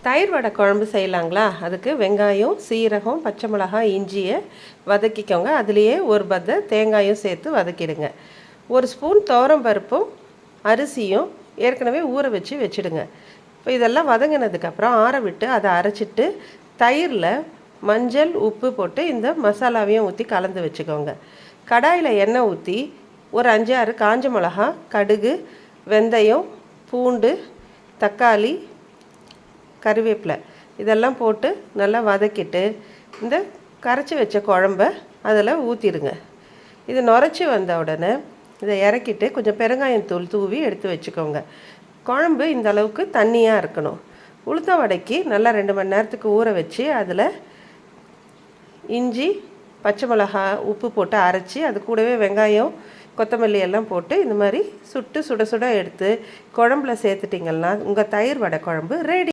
தயிர் வடை குழம்பு செய்யலாங்களா? அதுக்கு வெங்காயம், சீரகம், பச்சை மிளகாய், இஞ்சியை வதக்கிக்கோங்க. அதுலேயே ஒரு பத்தை தேங்காயும் சேர்த்து வதக்கிடுங்க. ஒரு ஸ்பூன் துவரம் பருப்பும் அரிசியும் ஏற்கனவே ஊற வச்சுடுங்க. இப்போ இதெல்லாம் வதங்கினதுக்கப்புறம் ஆற விட்டு அதை அரைச்சிட்டு தயிரில் மஞ்சள், உப்பு போட்டு இந்த மசாலாவையும் ஊற்றி கலந்து வச்சுக்கோங்க. கடாயில் எண்ணெய் ஊற்றி ஒரு 5-6 காஞ்ச மிளகா, கடுகு, வெந்தயம், பூண்டு, தக்காளி, கருவேப்பிலை இதெல்லாம் போட்டு நல்லா வதக்கிட்டு இந்த கரைச்சி வச்ச குழம்ப அதில் ஊற்றிடுங்க. இது நுரைச்சி வந்த உடனே இதை இறக்கிட்டு கொஞ்சம் பெருங்காயத்தூள் தூவி எடுத்து வச்சுக்கோங்க. குழம்பு இந்த அளவுக்கு தண்ணியாக இருக்கணும். உளுத்த வடைக்கு நல்லா 2 மணி நேரத்துக்கு ஊற வச்சு அதில் இஞ்சி, பச்சை மிளகா, உப்பு போட்டு அரைச்சி அது கூடவே வெங்காயம், கொத்தமல்லி எல்லாம் போட்டு இந்த மாதிரி சுட சுட எடுத்து குழம்புல சேர்த்துட்டிங்கன்னா உங்கள் தயிர் வடை குழம்பு ரெடி.